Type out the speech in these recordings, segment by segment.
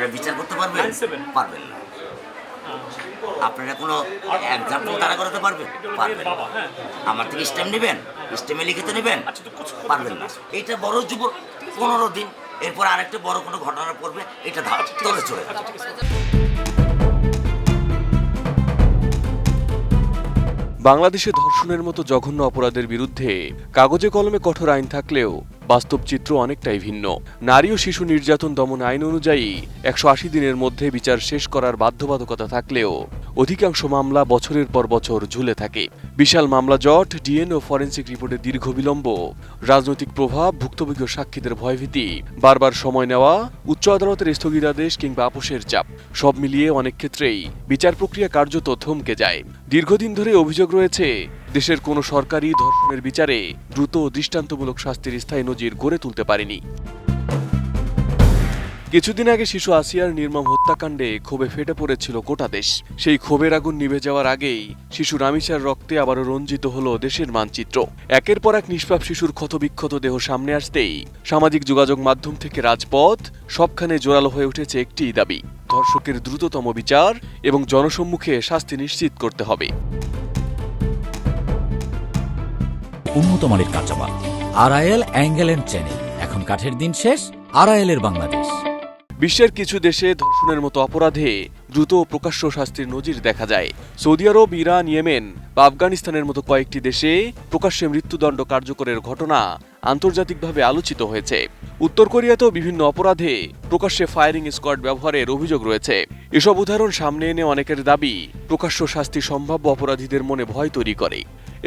আপনারা বিচার করতে পারবেন? পারবেন না। আপনারা কোনো এক্সাম্পল তারা করাতে পারবেন? পারবেন না। আমার থেকে স্ট্যাম্প নেবেন, স্ট্যাম্পে লিখিত নেবেন, পারবেন না। এটা বড় যুব 15 দিন, এরপর আরেকটা বড় কোনো ঘটনা পড়বে, এটা তলে চলে যাবে। বাংলাদেশে ধর্ষণের মতো জঘন্য অপরাধের বিরুদ্ধে কাগজে কলমে কঠোর আইন থাকলেও বাস্তব চিত্র অনেকটাই ভিন্ন। নারী ও শিশু নির্যাতন দমন আইন অনুযায়ী 180 দিনের মধ্যে বিচার শেষ করার বাধ্যবাধকতা থাকলেও অধিকাংশ মামলা বছরের পর বছর ঝুলে থাকে। বিশাল মামলা জট, ডিএনএ ও ফরেনসিক রিপোর্টের দীর্ঘ বিলম্ব, রাজনৈতিক প্রভাব, ভুক্তভোগী সাক্ষীদের ভয়ভীতি, বারবার সময় নেওয়া, উচ্চ আদালতের স্থগিতাদেশ কিংবা আপোষের চাপ, সব মিলিয়ে অনেক ক্ষেত্রেই বিচার প্রক্রিয়া কার্যত থমকে যায়। দীর্ঘদিন ধরে অভিযোগ রয়েছে দেশের কোনো সরকারি ধর্ষণের বিচারে দ্রুত ও দৃষ্টান্তমূলক শাস্তির স্থায়ী নজির গড়ে তুলতে পারেনি। কিছুদিন আগে শিশু আসিয়ার নির্মম হত্যাকাণ্ডে ক্ষোভে ফেটে পড়েছিল গোটা দেশ। সেই ক্ষোভের আগুন নিভে যাওয়ার আগেই শিশু রামিসার রক্তে আবারও রঞ্জিত হলো দেশের মানচিত্র। একের পর এক নিষ্পাপ শিশুর ক্ষতবিক্ষত দেহ সামনে আসতেই সামাজিক যোগাযোগ মাধ্যম থেকে রাজপথ সবখানে জোরালো হয়ে উঠেছে একটিই দাবি: ধর্ষকের দ্রুততম বিচার এবং জনসম্মুখে শাস্তি নিশ্চিত করতে হবে। উন্নত মানের কাঁচামাল আরআইএল অ্যাঙ্গেল এন্ড চ্যানেল, এখন কাঠের দিন শেষ, আরআইএল এর বাংলাদেশ। বিশ্বের কিছু দেশে ধর্ষণের মতো অপরাধে দ্রুত প্রকাশ্য শাস্তির নজির দেখা যায়। সৌদি আরব, ইরান, ইয়েমেন বা আফগানিস্তানের মতো কয়েকটি দেশে প্রকাশ্যে মৃত্যুদণ্ড কার্যকরের ঘটনা আন্তর্জাতিকভাবে আলোচিত হয়েছে। উত্তর কোরিয়াতেও বিভিন্ন অপরাধে প্রকাশ্যে ফায়ারিং স্কোয়াড ব্যবহারের অভিযোগ রয়েছে। এসব উদাহরণ সামনে এনে অনেকের দাবি প্রকাশ্য শাস্তি সম্ভাব্য অপরাধীদের মনে ভয় তৈরি করে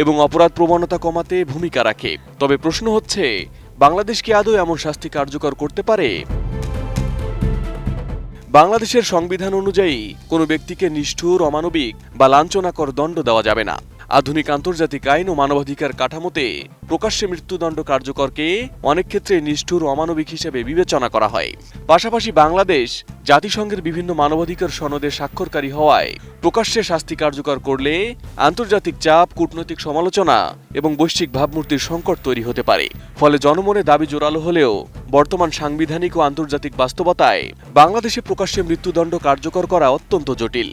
এবং অপরাধ প্রবণতা কমাতে ভূমিকা রাখে। তবে প্রশ্ন হচ্ছে, বাংলাদেশ কি আদৌ এমন শাস্তি কার্যকর করতে পারে? বাংলাদেশের সংবিধান অনুযায়ী কোনো ব্যক্তিকে নিষ্ঠুর, অমানবিক বা লাঞ্ছনাকর দণ্ড দেওয়া যাবে না। আধুনিক আন্তর্জাতিক আইন ও মানবাধিকার কাঠামোতে প্রকাশ্যে মৃত্যুদণ্ড কার্যকরকে অনেক ক্ষেত্রে নিষ্ঠুর, অমানবিক হিসেবে বিবেচনা করা হয়। পাশাপাশি বাংলাদেশ জাতিসংঘের বিভিন্ন মানবাধিকার সনদে স্বাক্ষরকারী হওয়ায় প্রকাশ্যে শাস্তি কার্যকর করলে আন্তর্জাতিক চাপ, কূটনৈতিক সমালোচনা এবং বৈশ্বিক ভাবমূর্তির সংকট তৈরি হতে পারে। ফলে জনমনে দাবি জোরালো হলেও বর্তমান সাংবিধানিক ও আন্তর্জাতিক বাস্তবতায় বাংলাদেশে প্রকাশ্যে মৃত্যুদণ্ড কার্যকর করা অত্যন্ত জটিল।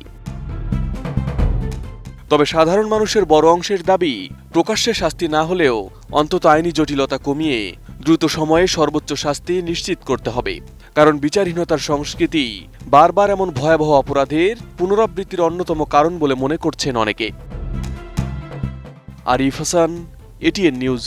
তবে সাধারণ মানুষের বড় অংশের দাবি, প্রকাশ্যে শাস্তি না হলেও অন্তত আইনি জটিলতা কমিয়ে দ্রুত সময়ে সর্বোচ্চ শাস্তি নিশ্চিত করতে হবে। কারণ বিচারহীনতার সংস্কৃতি বারবার এমন ভয়াবহ অপরাধের পুনরাবৃত্তির অন্যতম কারণ বলে মনে করছেন অনেকে। Arif Hasan, ATN news.